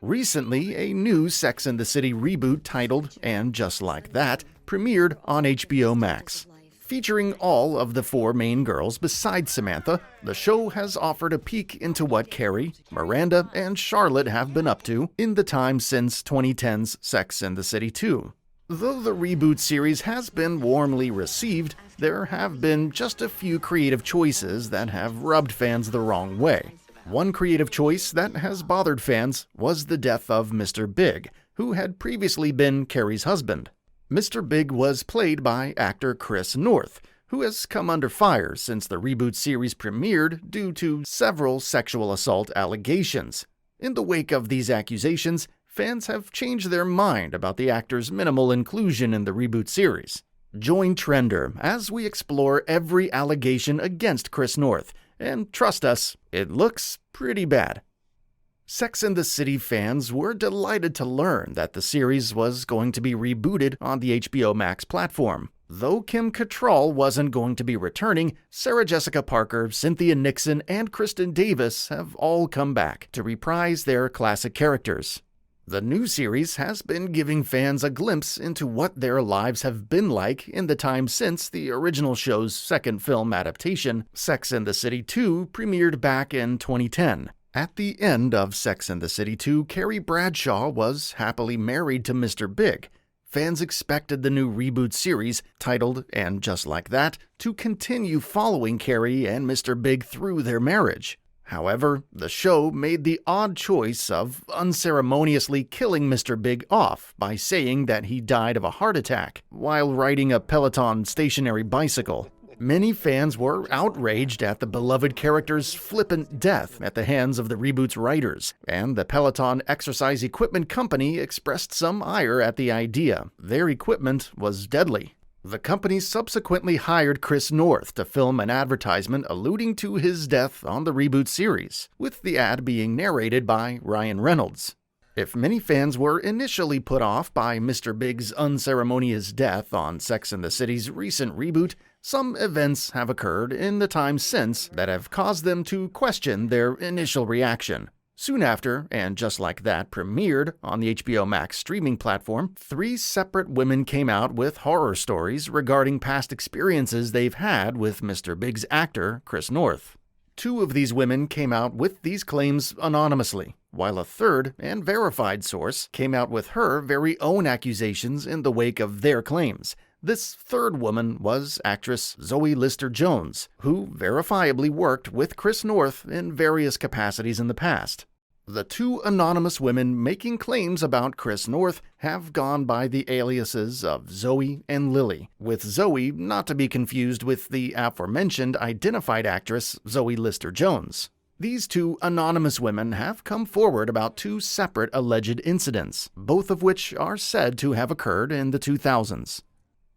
Recently, a new Sex and the City reboot titled And Just Like That premiered on HBO Max. Featuring all of the four main girls besides Samantha, the show has offered a peek into what Carrie, Miranda, and Charlotte have been up to in the time since 2010's Sex and the City 2. Though the reboot series has been warmly received, there have been just a few creative choices that have rubbed fans the wrong way. One creative choice that has bothered fans was the death of Mr. Big, who had previously been Carrie's husband. Mr. Big was played by actor Chris Noth, who has come under fire since the reboot series premiered due to several sexual assault allegations. In the wake of these accusations, fans have changed their mind about the actor's minimal inclusion in the reboot series. Join Trender as we explore every allegation against Chris Noth, and trust us, it looks pretty bad. Sex and the City fans were delighted to learn that the series was going to be rebooted on the HBO Max platform. Though Kim Catrall wasn't going to be returning, Sarah Jessica Parker, Cynthia Nixon, and Kristen Davis have all come back to reprise their classic characters. The new series has been giving fans a glimpse into what their lives have been like in the time since the original show's second film adaptation, Sex and the City 2, premiered back in 2010. At the end of Sex and the City 2, Carrie Bradshaw was happily married to Mr. Big. Fans expected the new reboot series, titled And Just Like That, to continue following Carrie and Mr. Big through their marriage. However, the show made the odd choice of unceremoniously killing Mr. Big off by saying that he died of a heart attack while riding a Peloton stationary bicycle. Many fans were outraged at the beloved character's flippant death at the hands of the reboot's writers, and the Peloton exercise equipment company expressed some ire at the idea. Their equipment was deadly. The company subsequently hired Chris Noth to film an advertisement alluding to his death on the reboot series, with the ad being narrated by Ryan Reynolds. If many fans were initially put off by Mr. Big's unceremonious death on Sex and the City's recent reboot, some events have occurred in the time since that have caused them to question their initial reaction. Soon after, And Just Like That premiered on the HBO Max streaming platform, 3 separate women came out with horror stories regarding past experiences they've had with Mr. Big's actor, Chris Noth. 2 of these women came out with these claims anonymously, while a third and verified source came out with her very own accusations in the wake of their claims. This third woman was actress Zoe Lister-Jones, who verifiably worked with Chris Noth in various capacities in the past. The 2 anonymous women making claims about Chris Noth have gone by the aliases of Zoe and Lily, with Zoe not to be confused with the aforementioned identified actress Zoe Lister-Jones. These 2 anonymous women have come forward about 2 separate alleged incidents, both of which are said to have occurred in the 2000s.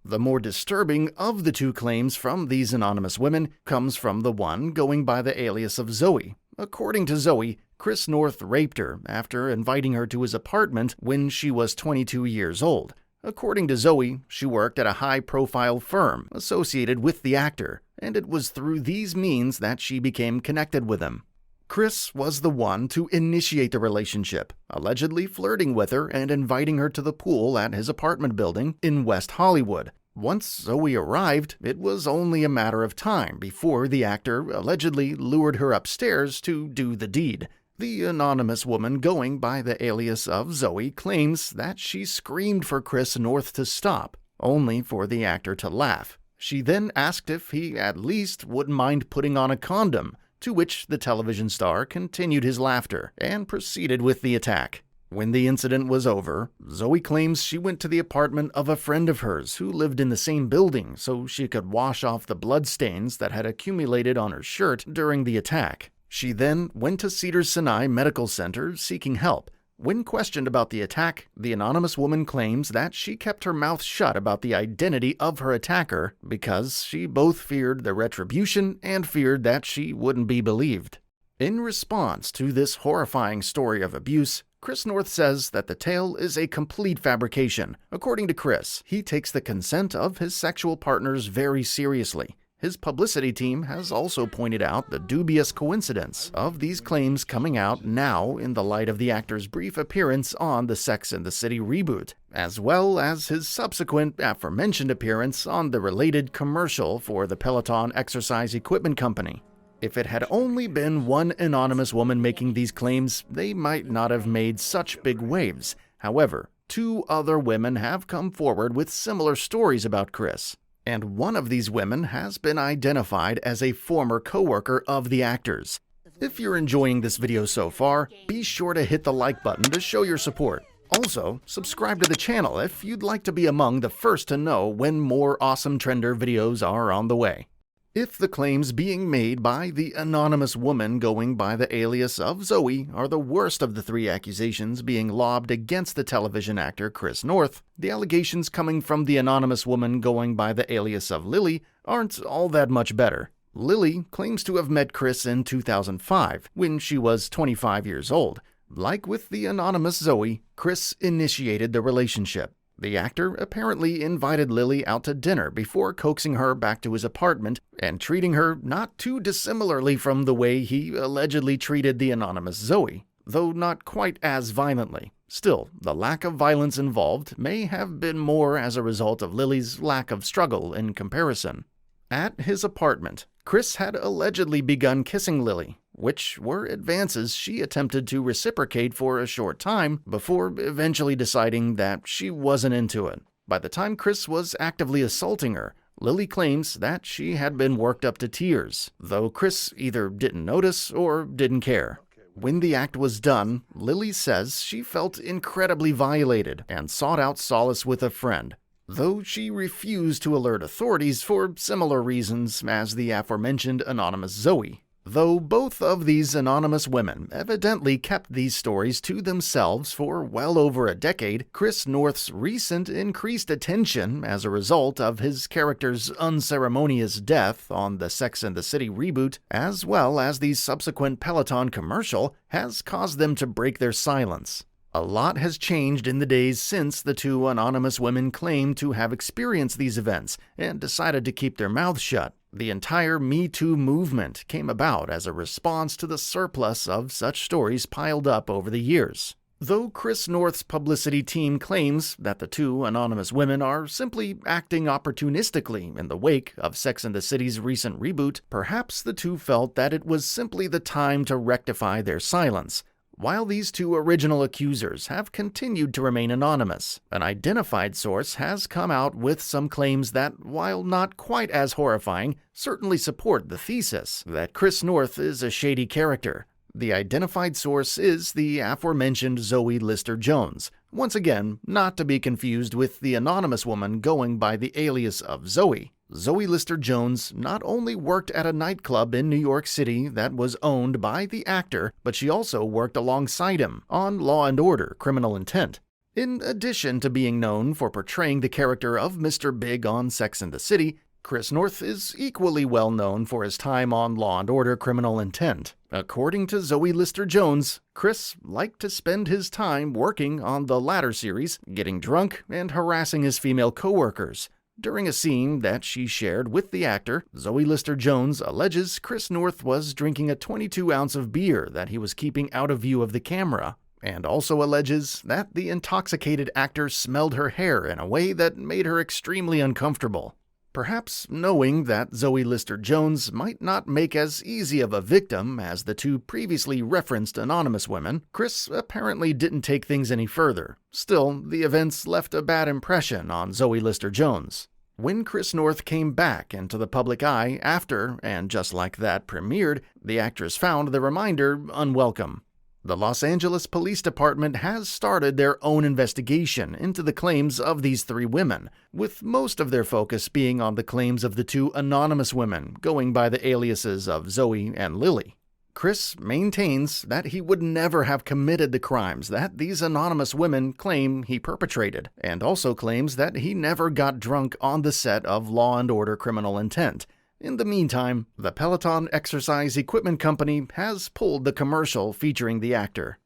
The more disturbing of the 2 claims from these anonymous women comes from the one going by the alias of Zoe. According to Zoe, Chris Noth raped her after inviting her to his apartment when she was 22 years old. According to Zoe, she worked at a high-profile firm associated with the actor, and it was through these means that she became connected with him. Chris was the one to initiate the relationship, allegedly flirting with her and inviting her to the pool at his apartment building in West Hollywood. Once Zoe arrived, it was only a matter of time before the actor allegedly lured her upstairs to do the deed. The anonymous woman going by the alias of Zoe claims that she screamed for Chris Noth to stop, only for the actor to laugh. She then asked if he at least wouldn't mind putting on a condom, to which the television star continued his laughter and proceeded with the attack. When the incident was over, Zoe claims she went to the apartment of a friend of hers who lived in the same building so she could wash off the bloodstains that had accumulated on her shirt during the attack. She then went to Cedars-Sinai Medical Center seeking help. When questioned about the attack, the anonymous woman claims that she kept her mouth shut about the identity of her attacker because she both feared the retribution and feared that she wouldn't be believed. In response to this horrifying story of abuse, Chris Noth says that the tale is a complete fabrication. According to Chris, he takes the consent of his sexual partners very seriously. His publicity team has also pointed out the dubious coincidence of these claims coming out now in the light of the actor's brief appearance on the Sex and the City reboot, as well as his subsequent aforementioned appearance on the related commercial for the Peloton exercise equipment company. If it had only been one anonymous woman making these claims, they might not have made such big waves. However, 2 other women have come forward with similar stories about Chris, and one of these women has been identified as a former coworker of the actors. If you're enjoying this video so far, be sure to hit the like button to show your support. Also, subscribe to the channel if you'd like to be among the first to know when more awesome Trender videos are on the way. If the claims being made by the anonymous woman going by the alias of Zoe are the worst of the 3 accusations being lobbed against the television actor Chris Noth, the allegations coming from the anonymous woman going by the alias of Lily aren't all that much better. Lily claims to have met Chris in 2005, when she was 25 years old. Like with the anonymous Zoe, Chris initiated the relationship. The actor apparently invited Lily out to dinner before coaxing her back to his apartment and treating her not too dissimilarly from the way he allegedly treated the anonymous Zoe, though not quite as violently. Still, the lack of violence involved may have been more as a result of Lily's lack of struggle in comparison. At his apartment, Chris had allegedly begun kissing Lily, which were advances she attempted to reciprocate for a short time before eventually deciding that she wasn't into it. By the time Chris was actively assaulting her, Lily claims that she had been worked up to tears, though Chris either didn't notice or didn't care. When the act was done, Lily says she felt incredibly violated and sought out solace with a friend, though she refused to alert authorities for similar reasons as the aforementioned anonymous Zoe. Though both of these anonymous women evidently kept these stories to themselves for well over a decade, Chris Noth's recent increased attention as a result of his character's unceremonious death on the Sex and the City reboot, as well as the subsequent Peloton commercial, has caused them to break their silence. A lot has changed in the days since the 2 anonymous women claimed to have experienced these events and decided to keep their mouths shut. The entire Me Too movement came about as a response to the surplus of such stories piled up over the years. Though Chris Noth's publicity team claims that the 2 anonymous women are simply acting opportunistically in the wake of Sex and the City's recent reboot, perhaps the 2 felt that it was simply the time to rectify their silence. While these 2 original accusers have continued to remain anonymous, an identified source has come out with some claims that, while not quite as horrifying, certainly support the thesis that Chris Noth is a shady character. The identified source is the aforementioned Zoe Lister-Jones, once again not to be confused with the anonymous woman going by the alias of Zoe. Zoe Lister-Jones not only worked at a nightclub in New York City that was owned by the actor, but she also worked alongside him on Law & Order: Criminal Intent. In addition to being known for portraying the character of Mr. Big on Sex and the City, Chris Noth is equally well known for his time on Law & Order: Criminal Intent. According to Zoe Lister-Jones, Chris liked to spend his time working on the latter series, getting drunk and harassing his female coworkers. During a scene that she shared with the actor, Zoe Lister-Jones alleges Chris Noth was drinking a 22-ounce of beer that he was keeping out of view of the camera, and also alleges that the intoxicated actor smelled her hair in a way that made her extremely uncomfortable. Perhaps knowing that Zoe Lister-Jones might not make as easy of a victim as the 2 previously referenced anonymous women, Chris apparently didn't take things any further. Still, the events left a bad impression on Zoe Lister-Jones. When Chris Noth came back into the public eye after And Just Like That premiered, the actress found the reminder unwelcome. The Los Angeles Police Department has started their own investigation into the claims of these 3 women, with most of their focus being on the claims of the 2 anonymous women going by the aliases of Zoe and Lily. Chris maintains that he would never have committed the crimes that these anonymous women claim he perpetrated, and also claims that he never got drunk on the set of Law & Order: Criminal Intent. In the meantime, the Peloton exercise equipment company has pulled the commercial featuring the actor.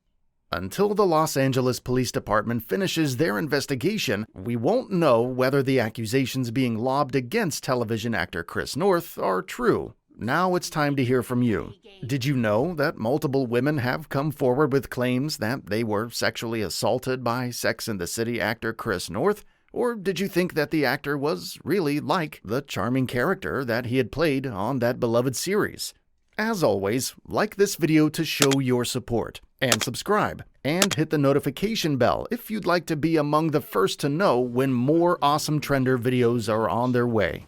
Until the Los Angeles Police Department finishes their investigation, we won't know whether the accusations being lobbed against television actor Chris Noth are true. Now it's time to hear from you. Did you know that multiple women have come forward with claims that they were sexually assaulted by Sex and the City actor Chris Noth? Or did you think that the actor was really like the charming character that he had played on that beloved series? As always, like this video to show your support, and subscribe, and hit the notification bell if you'd like to be among the first to know when more awesome Trender videos are on their way.